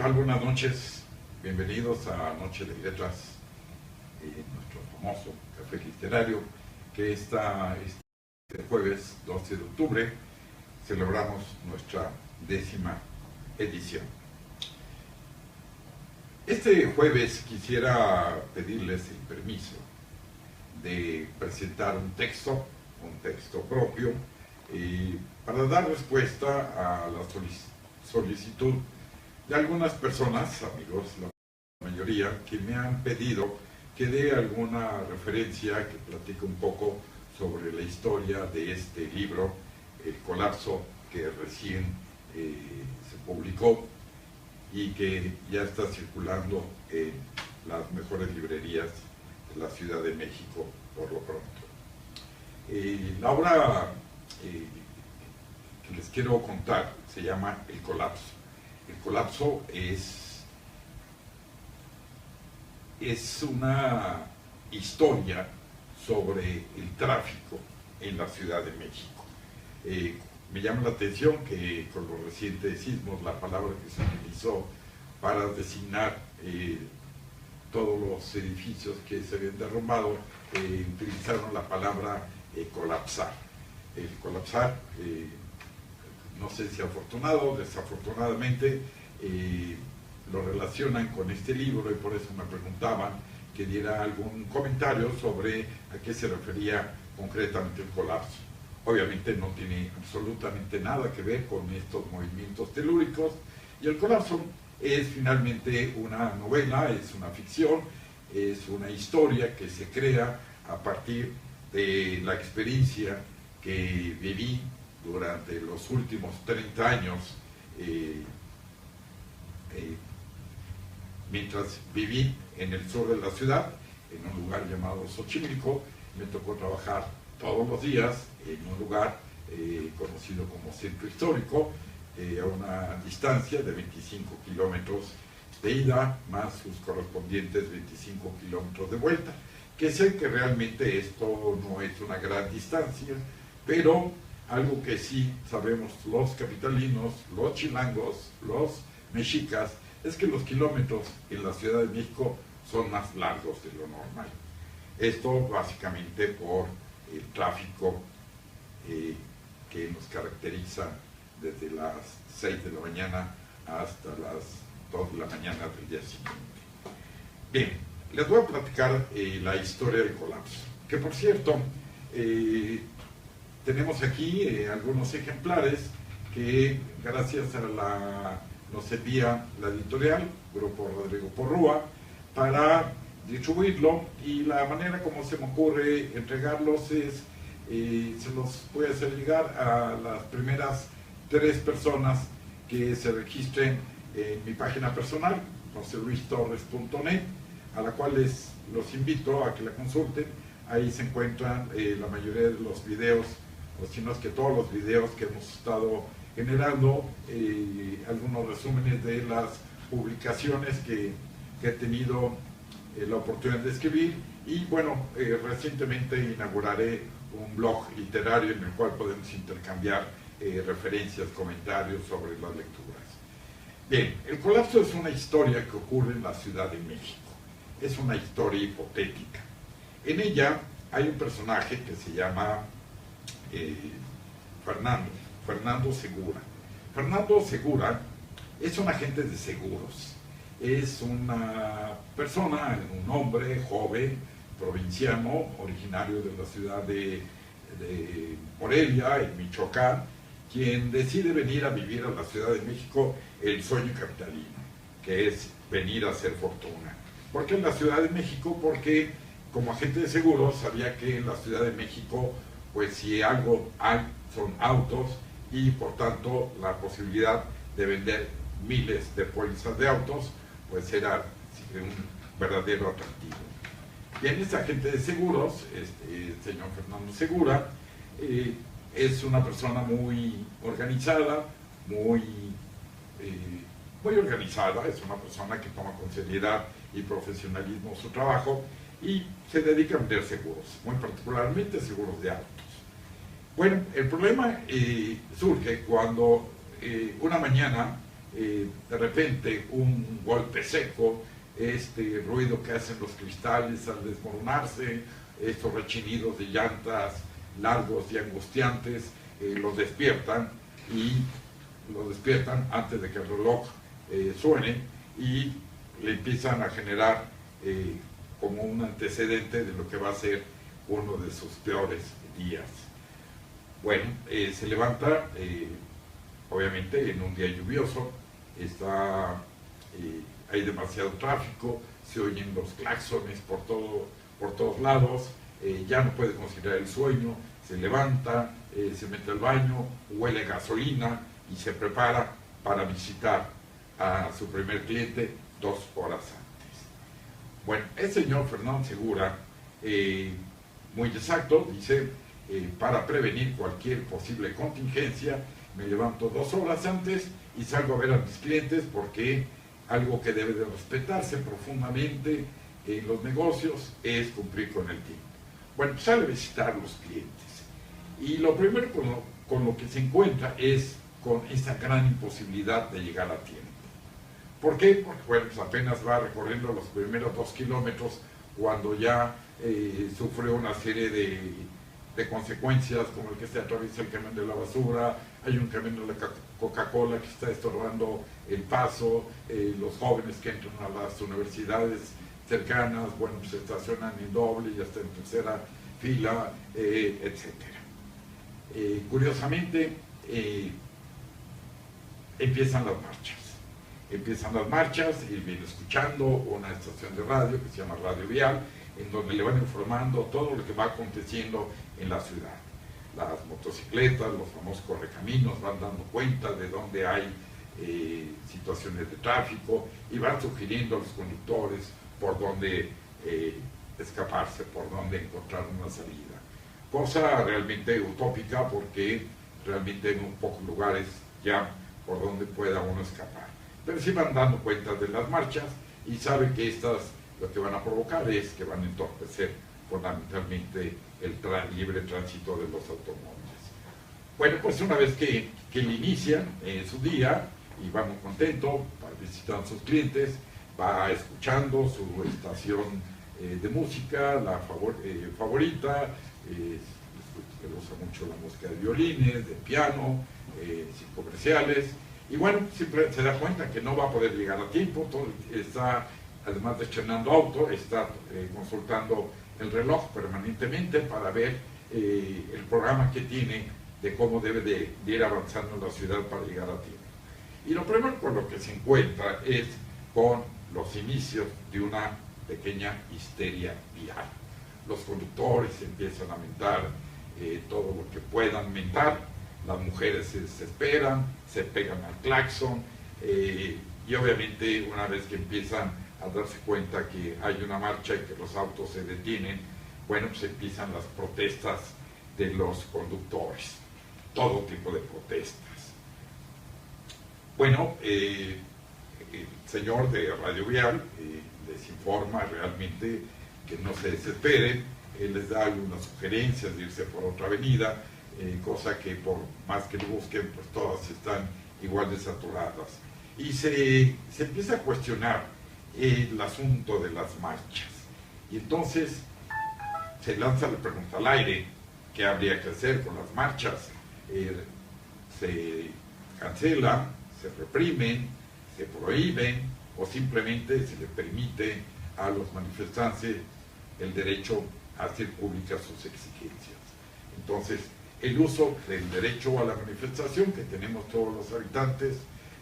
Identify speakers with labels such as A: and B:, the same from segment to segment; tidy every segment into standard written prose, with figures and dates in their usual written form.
A: tal? Buenas noches. Bienvenidos a Noche de Letras, nuestro famoso café literario, que este jueves 12 de octubre celebramos nuestra 10ª edición. Este jueves quisiera pedirles el permiso de presentar un texto propio, para dar respuesta a la solicitud de algunas personas, amigos, la mayoría, que me han pedido que dé alguna referencia, que platique un poco sobre la historia de este libro, El Colapso, que recién se publicó y que ya está circulando en las mejores librerías de la Ciudad de México por lo pronto. La obra que les quiero contar se llama El Colapso. El colapso es una historia sobre el tráfico en la Ciudad de México. Me llama la atención que con los recientes sismos la palabra que se utilizó para designar todos los edificios que se habían derrumbado, utilizaron la palabra colapsar. El colapsar, no sé si afortunado o desafortunadamente, lo relacionan con este libro y por eso me preguntaban que diera algún comentario sobre a qué se refería concretamente el colapso. Obviamente no tiene absolutamente nada que ver con estos movimientos telúricos, y el colapso es finalmente una novela, es una ficción, es una historia que se crea a partir de la experiencia que viví durante los últimos 30 años, mientras viví en el sur de la ciudad, en un lugar llamado Xochimilco. Me tocó trabajar todos los días en un lugar conocido como Centro Histórico, a una distancia de 25 kilómetros de ida, más sus correspondientes 25 kilómetros de vuelta, que sé que realmente esto no es una gran distancia, pero algo que sí sabemos los capitalinos, los chilangos, los mexicas, es que los kilómetros en la Ciudad de México son más largos de lo normal. Esto básicamente por el tráfico que nos caracteriza desde las 6 de la mañana hasta las 2 de la mañana del día siguiente. Bien, les voy a platicar la historia del colapso, que por cierto, tenemos aquí algunos ejemplares que gracias a nos envía la editorial, Grupo Rodrigo Porrúa, para distribuirlo, y la manera como se me ocurre entregarlos es, se los voy a hacer llegar a las primeras 3 personas que se registren en mi página personal, joseluistorres.net, a la cual los invito a que la consulten. Ahí se encuentran la mayoría de los videos, o si no es que todos los videos que hemos estado generando, algunos resúmenes de las publicaciones que he tenido la oportunidad de escribir, y bueno, recientemente inauguraré un blog literario en el cual podemos intercambiar referencias, comentarios sobre las lecturas. Bien, El Colapso es una historia que ocurre en la Ciudad de México. Es una historia hipotética. En ella hay un personaje que se llama Fernando Segura. Fernando Segura es un agente de seguros. Es una persona, un hombre joven, provinciano, originario de la ciudad de Morelia, en Michoacán, quien decide venir a vivir a la Ciudad de México el sueño capitalino, que es venir a hacer fortuna. ¿Por qué en la Ciudad de México? Porque como agente de seguros sabía que en la Ciudad de México, pues si algo hay, son autos, y por tanto la posibilidad de vender miles de pólizas de autos, pues era un verdadero atractivo. Bien, este agente de seguros, el señor Fernando Segura, es una persona muy organizada, muy organizada, es una persona que toma con seriedad y profesionalismo su trabajo y se dedica a vender seguros, muy particularmente seguros de autos. Bueno, el problema surge cuando una mañana de repente un golpe seco, este ruido que hacen los cristales al desmoronarse, estos rechinidos de llantas largos y angustiantes, los despiertan antes de que el reloj suene y le empiezan a generar como un antecedente de lo que va a ser uno de sus peores días. Bueno, se levanta obviamente en un día lluvioso, hay demasiado tráfico, se oyen los claxones por todos lados, ya no puede conciliar el sueño, se levanta, se mete al baño, huele gasolina y se prepara para visitar a su primer cliente 2 horas antes. Bueno, el señor Fernando Segura, muy exacto, dice, para prevenir cualquier posible contingencia, me levanto 2 horas antes y salgo a ver a mis clientes porque algo que debe de respetarse profundamente en los negocios es cumplir con el tiempo. Bueno, pues sale a visitar a los clientes. Y lo primero con lo que se encuentra es con esa gran imposibilidad de llegar a tiempo. ¿Por qué? Porque bueno, pues apenas va recorriendo los primeros 2 kilómetros cuando ya sufre una serie de consecuencias, como el que se atraviesa el camión de la basura, hay un camión de la Coca-Cola que está estorbando el paso, los jóvenes que entran a las universidades cercanas, bueno, pues se estacionan en doble y hasta en tercera fila, etc. Curiosamente, empiezan las marchas, y viene escuchando una estación de radio que se llama Radio Vial, en donde le van informando todo lo que va aconteciendo en la ciudad. Las motocicletas, los famosos correcaminos van dando cuenta de dónde hay situaciones de tráfico y van sugiriendo a los conductores por dónde escaparse, por dónde encontrar una salida. Cosa realmente utópica porque realmente hay muy pocos lugares ya por donde pueda uno escapar. Pero sí van dando cuenta de las marchas y saben que estas lo que van a provocar es que van a entorpecer fundamentalmente el libre tránsito de los automóviles. Bueno, pues una vez que él inicia su día y va muy contento, va visitando a sus clientes, va escuchando su estación de música, la favorita, le gusta mucho la música de violines, de piano, sin comerciales, y bueno, siempre se da cuenta que no va a poder llegar a tiempo, está además de estrenando auto, está consultando el reloj permanentemente para ver el programa que tiene de cómo debe de ir avanzando en la ciudad para llegar a tiempo. Y lo primero con lo que se encuentra es con los inicios de una pequeña histeria vial. Los conductores empiezan a mentar todo lo que puedan mentar, las mujeres se desesperan, se pegan al claxon y obviamente una vez que empiezan a darse cuenta que hay una marcha y que los autos se detienen, bueno, pues empiezan las protestas de los conductores, todo tipo de protestas. Bueno, el señor de Radio Vial les informa realmente que no se desesperen, él les da algunas sugerencias de irse por otra avenida, cosa que por más que lo busquen, pues todas están igual de saturadas. Y se empieza a cuestionar el asunto de las marchas. Y entonces se lanza la pregunta al aire, ¿qué habría que hacer con las marchas? ¿Se cancelan, se reprimen, se prohíben o simplemente se le permite a los manifestantes el derecho a hacer públicas sus exigencias? Entonces, el uso del derecho a la manifestación que tenemos todos los habitantes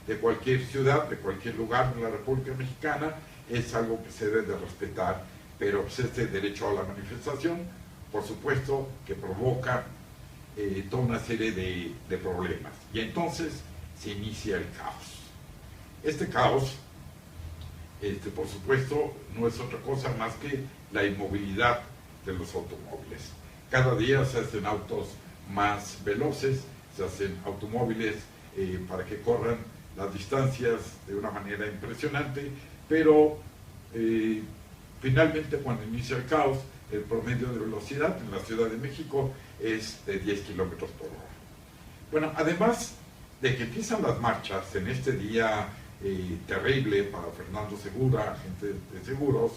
A: de cualquier ciudad, de cualquier lugar de la República Mexicana, es algo que se debe de respetar, pero pues este derecho a la manifestación, por supuesto, que provoca toda una serie de problemas. Y entonces se inicia el caos. Este caos, por supuesto, no es otra cosa más que la inmovilidad de los automóviles. Cada día se hacen autos más veloces, se hacen automóviles para que corran las distancias de una manera impresionante, pero finalmente cuando inicia el caos, el promedio de velocidad en la Ciudad de México es de 10 kilómetros por hora. Bueno, además de que empiezan las marchas en este día terrible para Fernando Segura, agente de seguros,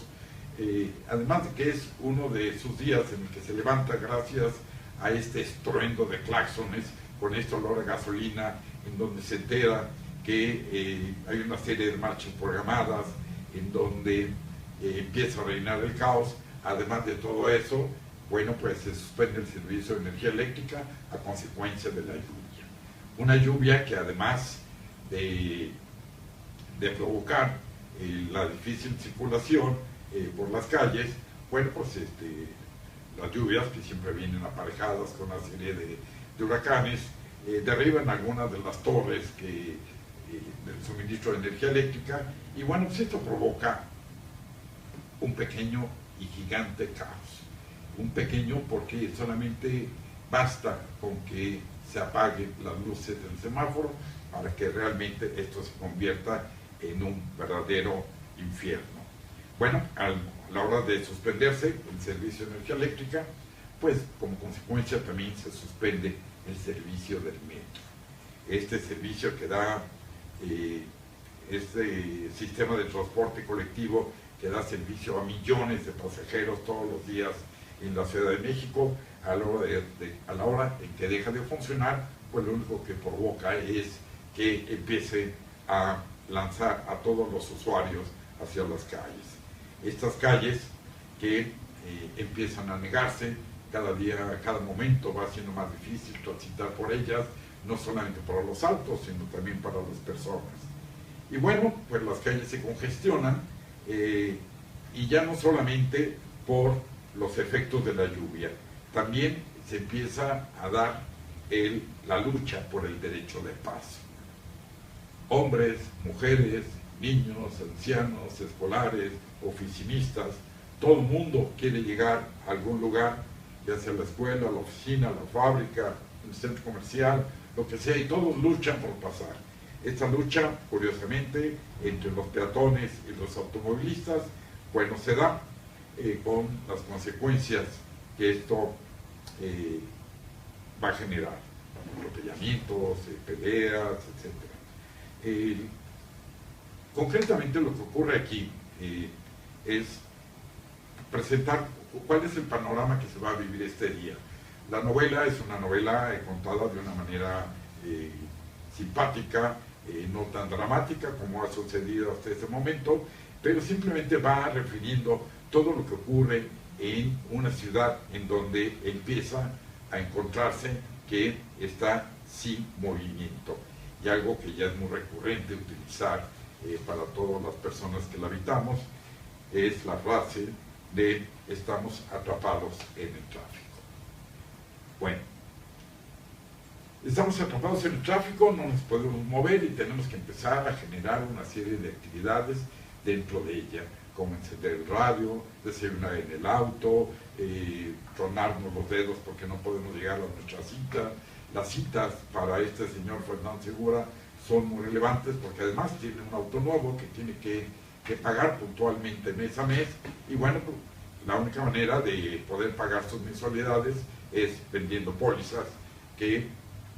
A: además de que es uno de sus días en el que se levanta gracias a este estruendo de claxones, con este olor a gasolina, en donde se entera que hay una serie de marchas programadas, en donde empieza a reinar el caos. Además de todo eso, bueno, pues se suspende el servicio de energía eléctrica a consecuencia de la lluvia. Una lluvia que además de provocar la difícil circulación por las calles, bueno, pues las lluvias que siempre vienen aparejadas con una serie de huracanes, derriban algunas de las torres del suministro de energía eléctrica, y bueno, pues esto provoca un pequeño y gigante caos. Un pequeño porque solamente basta con que se apaguen las luces del semáforo para que realmente esto se convierta en un verdadero infierno. Bueno, a la hora de suspenderse el servicio de energía eléctrica, pues como consecuencia también se suspende el servicio del metro. Este servicio que da este sistema de transporte colectivo que da servicio a millones de pasajeros todos los días en la Ciudad de México, a la hora en que deja de funcionar, pues lo único que provoca es que empiece a lanzar a todos los usuarios hacia las calles. Estas calles que empiezan a negarse, cada día, cada momento va siendo más difícil transitar por ellas, no solamente para los autos, sino también para las personas. Y bueno, pues las calles se congestionan, y ya no solamente por los efectos de la lluvia, también se empieza a dar la lucha por el derecho de paso. Hombres, mujeres, niños, ancianos, escolares, oficinistas, todo el mundo quiere llegar a algún lugar, ya sea la escuela, la oficina, la fábrica, el centro comercial, lo que sea, y todos luchan por pasar. Esta lucha, curiosamente, entre los peatones y los automovilistas, bueno, se da con las consecuencias que esto va a generar, atropellamientos, peleas, etc. Concretamente lo que ocurre aquí es presentar cuál es el panorama que se va a vivir este día. La novela es una novela contada de una manera simpática, no tan dramática como ha sucedido hasta este momento, pero simplemente va refiriendo todo lo que ocurre en una ciudad en donde empieza a encontrarse que está sin movimiento, y algo que ya es muy recurrente utilizar para todas las personas que la habitamos es la frase de estamos atrapados en el tráfico. Bueno, estamos atrapados en el tráfico, no nos podemos mover y tenemos que empezar a generar una serie de actividades dentro de ella, como encender el radio, desayunar en el auto, tronarnos los dedos porque no podemos llegar a nuestra cita. Las citas para este señor Fernando Segura son muy relevantes porque además tiene un auto nuevo que tiene que pagar puntualmente mes a mes, y bueno, pues, la única manera de poder pagar sus mensualidades es vendiendo pólizas que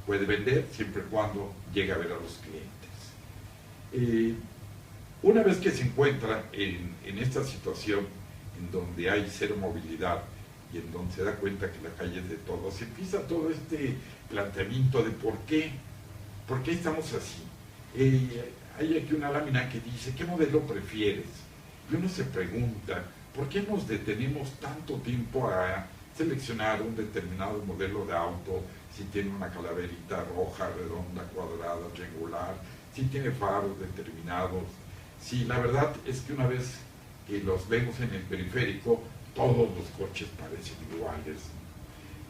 A: puede vender siempre y cuando llegue a ver a los clientes. Una vez que se encuentra en esta situación en donde hay cero movilidad y en donde se da cuenta que la calle es de todos, se empieza todo este planteamiento de por qué estamos así. Hay aquí una lámina que dice, ¿qué modelo prefieres? Y uno se pregunta, ¿por qué nos detenemos tanto tiempo a seleccionar un determinado modelo de auto, si tiene una calaverita roja, redonda, cuadrada, triangular, si tiene faros determinados? Si la verdad es que una vez que los vemos en el periférico, todos los coches parecen iguales.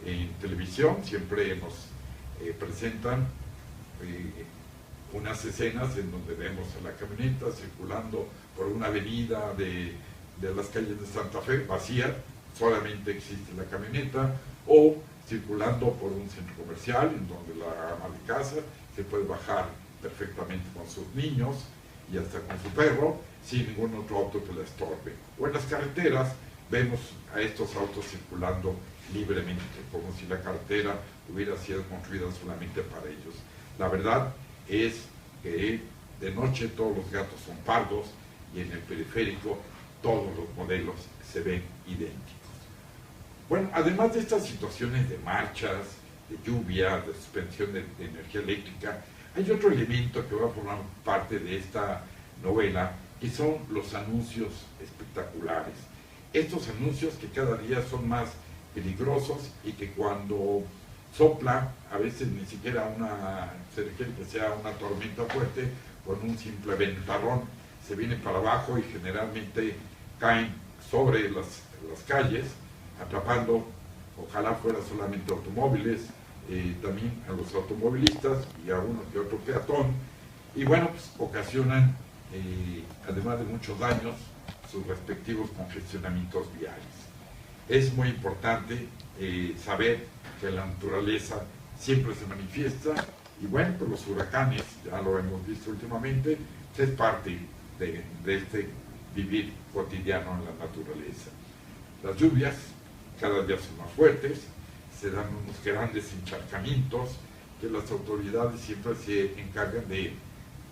A: En televisión siempre nos presentan unas escenas en donde vemos a la camioneta circulando por una avenida de las calles de Santa Fe, vacía, solamente existe la camioneta, o circulando por un centro comercial en donde la ama de casa se puede bajar perfectamente con sus niños y hasta con su perro, sin ningún otro auto que la estorbe. O en las carreteras vemos a estos autos circulando libremente, como si la carretera hubiera sido construida solamente para ellos. La verdad es que de noche todos los gatos son pardos y en el periférico todos los modelos se ven idénticos. Bueno, además de estas situaciones de marchas, de lluvia, de suspensión de energía eléctrica, hay otro elemento que va a formar parte de esta novela, que son los anuncios espectaculares. Estos anuncios que cada día son más peligrosos y que cuando sopla, a veces ni siquiera se requiere que sea una tormenta fuerte, con un simple ventarrón se viene para abajo y generalmente caen sobre las calles, atrapando, ojalá fuera solamente automóviles, también a los automovilistas y a uno que otro peatón, y bueno, pues ocasionan, además de muchos daños, sus respectivos congestionamientos viales. Es muy importante saber que la naturaleza siempre se manifiesta, y bueno, pues los huracanes, ya lo hemos visto últimamente, es parte de este vivir cotidiano en la naturaleza. Las lluvias cada día son más fuertes, se dan unos grandes encharcamientos que las autoridades siempre se encargan de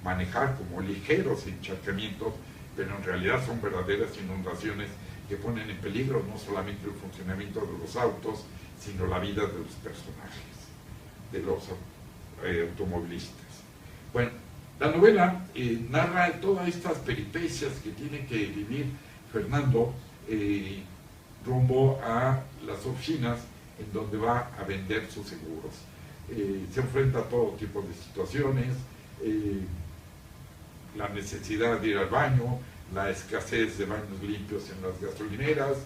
A: manejar como ligeros encharcamientos, pero en realidad son verdaderas inundaciones que ponen en peligro no solamente el funcionamiento de los autos, sino la vida de los personajes, de los automovilistas. Bueno, la novela narra todas estas peripecias que tiene que vivir Fernando rumbo a las oficinas en donde va a vender sus seguros. Se enfrenta a todo tipo de situaciones, la necesidad de ir al baño, la escasez de baños limpios en las gasolineras,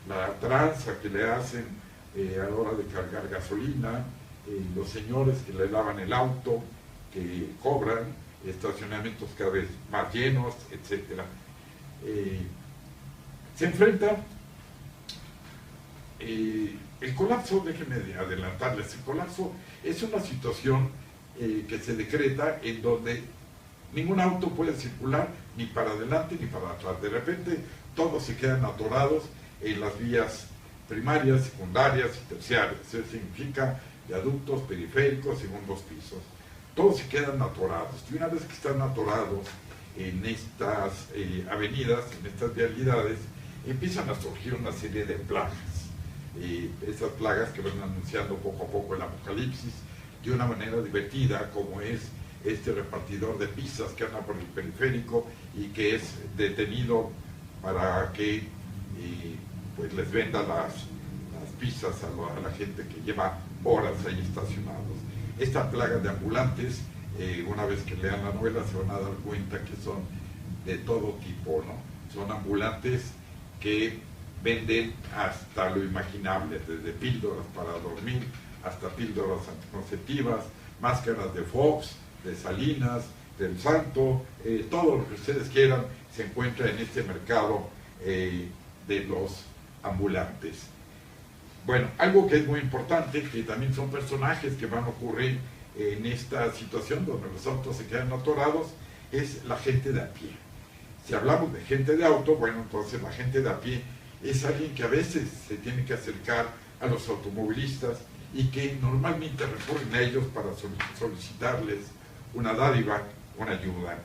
A: la tranza que le hacen a la hora de cargar gasolina, los señores que le lavan el auto, que cobran, estacionamientos cada vez más llenos, etc. Se enfrenta el colapso. Déjenme adelantarles, el colapso es una situación que se decreta en donde ningún auto puede circular ni para adelante ni para atrás. De repente todos se quedan atorados en las vías primarias, secundarias y terciarias. Eso significa viaductos, periféricos, segundos pisos. Todos se quedan atorados. Y una vez que están atorados en estas avenidas, en estas vialidades, empiezan a surgir una serie de plagas. Esas plagas que van anunciando poco a poco el apocalipsis de una manera divertida, como es este repartidor de pizzas que anda por el periférico y que es detenido para que pues les venda las pizzas a la gente que lleva horas ahí estacionados. Esta plaga de ambulantes, una vez que lean la novela se van a dar cuenta que son de todo tipo, ¿no? Son ambulantes que venden hasta lo imaginable, desde píldoras para dormir hasta píldoras anticonceptivas, máscaras de Fox, de Salinas, del Santo, todo lo que ustedes quieran se encuentra en este mercado de los ambulantes. Bueno, algo que es muy importante, que también son personajes que van a ocurrir en esta situación donde los autos se quedan atorados, es la gente de a pie. Si hablamos de gente de auto, bueno, entonces la gente de a pie es alguien que a veces se tiene que acercar a los automovilistas y que normalmente recurren a ellos para solicitarles una dádiva, una ayuda.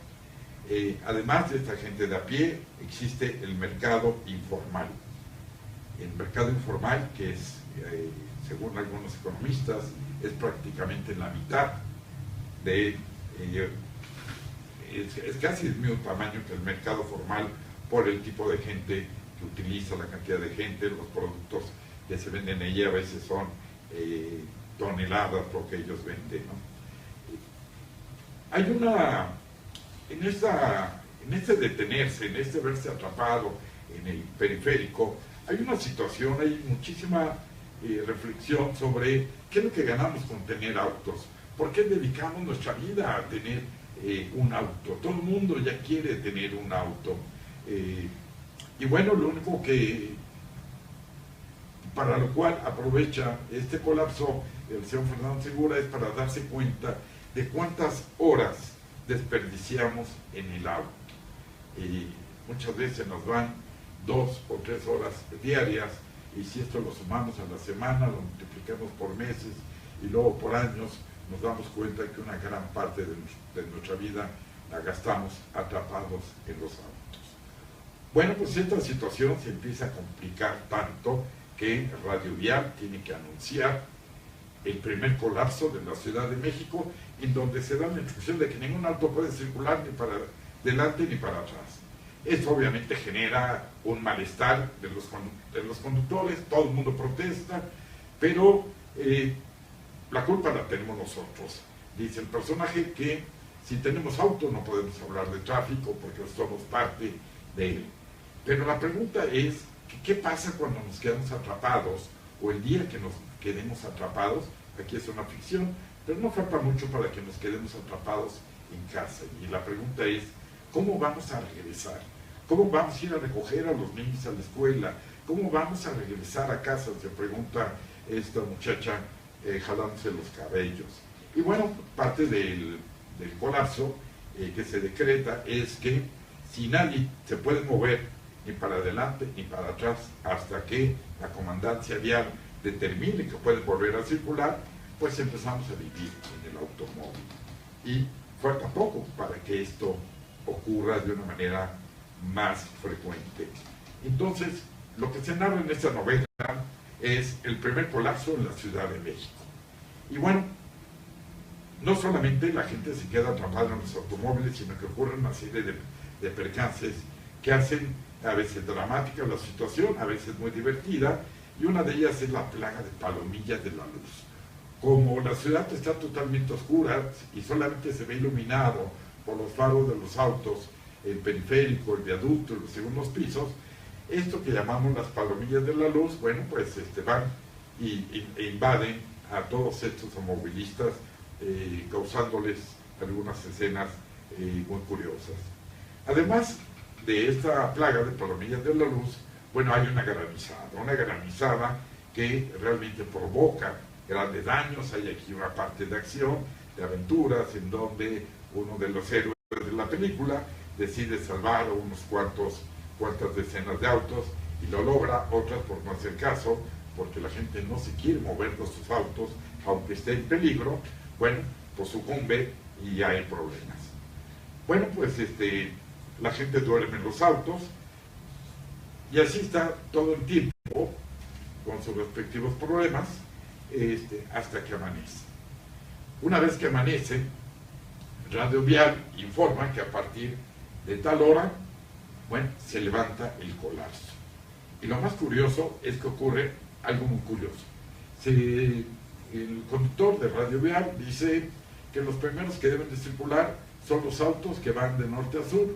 A: Además de esta gente de a pie, existe el mercado informal. El mercado informal, que es, según algunos economistas, es prácticamente la mitad de... es casi el mismo tamaño que el mercado formal por el tipo de gente que utiliza, la cantidad de gente, los productos que se venden allí a veces son toneladas lo que ellos venden, ¿no? Hay una, en este detenerse, en este verse atrapado en el periférico, hay una situación, hay muchísima reflexión sobre qué es lo que ganamos con tener autos, por qué dedicamos nuestra vida a tener un auto. Todo el mundo ya quiere tener un auto. Y bueno, lo único que, para lo cual aprovecha este colapso el señor Fernando Segura, es para darse cuenta de cuántas horas desperdiciamos en el auto. Muchas veces nos van 2 o 3 horas diarias, y si esto lo sumamos a la semana, lo multiplicamos por meses y luego por años, nos damos cuenta que una gran parte de nuestra vida la gastamos atrapados en los autos. Bueno, pues esta situación se empieza a complicar tanto que Radio Vial tiene que anunciar el primer colapso de la Ciudad de México, en donde se da la instrucción de que ningún auto puede circular ni para adelante ni para atrás. Esto obviamente genera un malestar de los conductores, todo el mundo protesta, pero la culpa la tenemos nosotros. Dice el personaje que si tenemos auto no podemos hablar de tráfico porque somos parte de él. Pero la pregunta es, ¿qué pasa cuando nos quedamos atrapados o el día que nos quedemos atrapados? Aquí es una ficción, pero no falta mucho para que nos quedemos atrapados en casa. Y la pregunta es, ¿cómo vamos a regresar? ¿Cómo vamos a ir a recoger a los niños a la escuela? ¿Cómo vamos a regresar a casa? Se pregunta esta muchacha jalándose los cabellos. Y bueno, parte del colapso que se decreta es que si nadie se puede mover ni para adelante ni para atrás hasta que la comandancia vial determine que pueden volver a circular, pues empezamos a vivir en el automóvil. Y falta poco para que esto ocurra de una manera más frecuente. Entonces, lo que se narra en esta novela es el primer colapso en la Ciudad de México. Y bueno, no solamente la gente se queda atrapada en los automóviles, sino que ocurre una serie de percances que hacen a veces dramática la situación, a veces muy divertida, y una de ellas es la plaga de palomillas de la luz. Como la ciudad está totalmente oscura y solamente se ve iluminado por los faros de los autos, el periférico, el viaducto, los segundos pisos, esto que llamamos las palomillas de la luz, bueno, pues van e invaden a todos estos automovilistas, causándoles algunas escenas muy curiosas. Además de esta plaga de palomillas de la luz, bueno, hay una granizada que realmente provoca grandes daños. Hay aquí una parte de acción, de aventuras, en donde uno de los héroes de la película decide salvar a unos cuantas decenas de autos y lo logra, otras por no hacer caso, porque la gente no se quiere mover de sus autos, aunque esté en peligro, bueno, pues sucumbe y hay problemas. Bueno, pues la gente duerme en los autos y así está todo el tiempo con sus respectivos problemas hasta que amanece. Una vez que amanece, Radio Vial informa que a partir de tal hora, bueno, se levanta el colapso. Y lo más curioso es que ocurre algo muy curioso. El conductor de Radio Vial dice que los primeros que deben de circular son los autos que van de norte a sur,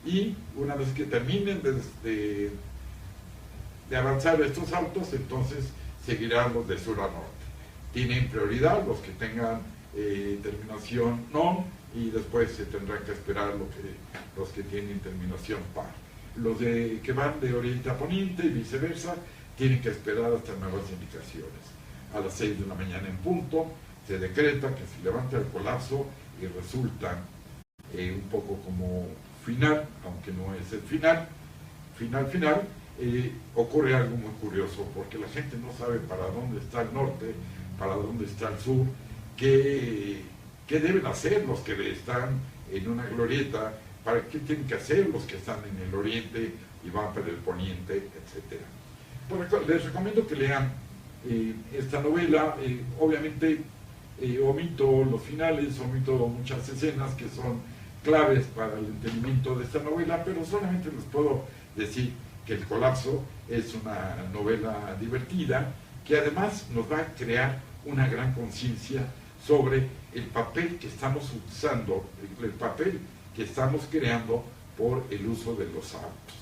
A: y una vez que terminen de avanzar estos autos, entonces seguirán los de sur a norte. Tienen prioridad los que tengan terminación NON, y después se tendrán que esperar los que tienen terminación PAR. Los que van de oriente a poniente y viceversa tienen que esperar hasta nuevas indicaciones. A las 6 de la mañana en punto se decreta que se levanta el colapso y resulta un poco como final, aunque no es el final, ocurre algo muy curioso, porque la gente no sabe para dónde está el norte, para dónde está el sur, qué deben hacer los que están en una glorieta, para qué tienen que hacer los que están en el oriente y van para el poniente, etc. Les recomiendo que lean esta novela. Obviamente omito los finales, omito muchas escenas que son claves para el entendimiento de esta novela, pero solamente les puedo decir que El colapso es una novela divertida que además nos va a crear una gran conciencia sobre el papel que estamos usando, el papel que estamos creando por el uso de los autos.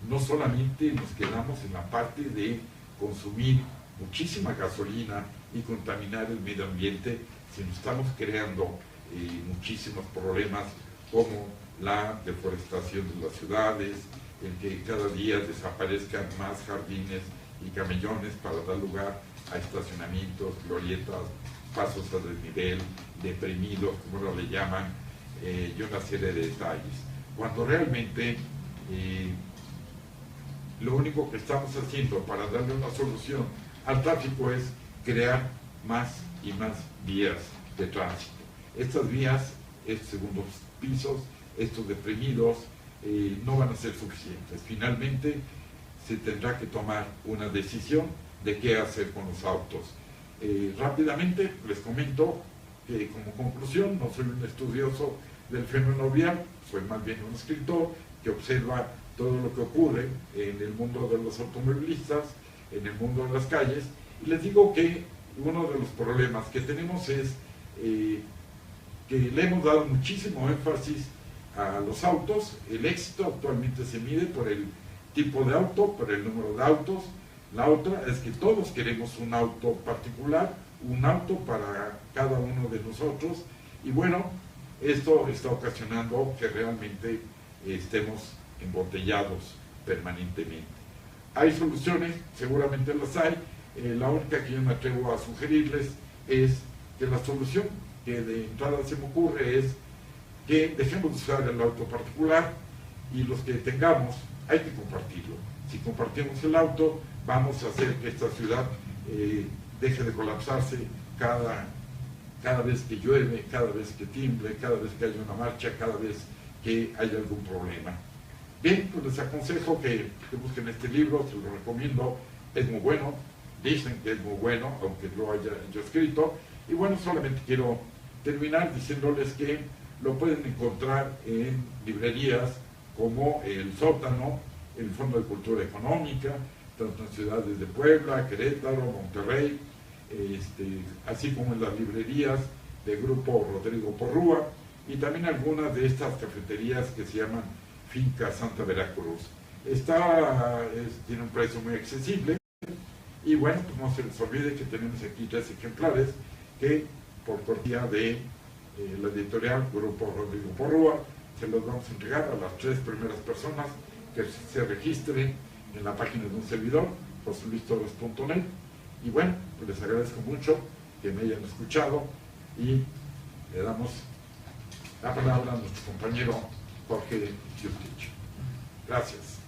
A: No solamente nos quedamos en la parte de consumir muchísima gasolina y contaminar el medio ambiente, sino estamos creando muchísimos problemas como la deforestación de las ciudades, el que cada día desaparezcan más jardines y camellones para dar lugar a estacionamientos, glorietas, pasos a desnivel, deprimidos, como lo le llaman, y una serie de detalles. Cuando realmente lo único que estamos haciendo para darle una solución al tráfico es crear más y más vías de tránsito. Estas vías, estos segundos pisos, estos deprimidos, no van a ser suficientes. Finalmente se tendrá que tomar una decisión de qué hacer con los autos. Rápidamente les comento que, como conclusión, no soy un estudioso del fenómeno vial, soy más bien un escritor que observa todo lo que ocurre en el mundo de los automovilistas, en el mundo de las calles, y les digo que uno de los problemas que tenemos es que le hemos dado muchísimo énfasis a los autos. El éxito actualmente se mide por el tipo de auto, por el número de autos. La otra es que todos queremos un auto particular, un auto para cada uno de nosotros, y bueno, esto está ocasionando que realmente estemos embotellados permanentemente. ¿Hay soluciones? Seguramente las hay. La única que yo me atrevo a sugerirles es que la solución que de entrada se me ocurre es que dejemos de usar el auto particular, y los que tengamos hay que compartirlo. Si compartimos el auto, vamos a hacer que esta ciudad deje de colapsarse cada vez que llueve, cada vez que timbre, cada vez que haya una marcha, cada vez que haya algún problema. Bien, pues les aconsejo que busquen este libro, se lo recomiendo, es muy bueno, dicen que es muy bueno, aunque lo haya yo escrito, y bueno, solamente quiero terminar diciéndoles que lo pueden encontrar en librerías como El Sótano, el Fondo de Cultura Económica, tanto en ciudades de Puebla, Querétaro, Monterrey, así como en las librerías del Grupo Rodrigo Porrúa, y también algunas de estas cafeterías que se llaman Finca Santa Veracruz. Tiene un precio muy accesible, y bueno, pues no se les olvide que tenemos aquí 3 ejemplares que, por cortesía de la editorial Grupo Rodrigo Porrúa, se los vamos a entregar a las 3 primeras personas que se registren en la página de un servidor, joseluistorres.net. Y bueno, pues les agradezco mucho que me hayan escuchado, y le damos la palabra a nuestro compañero Jorge Yurtich. Gracias.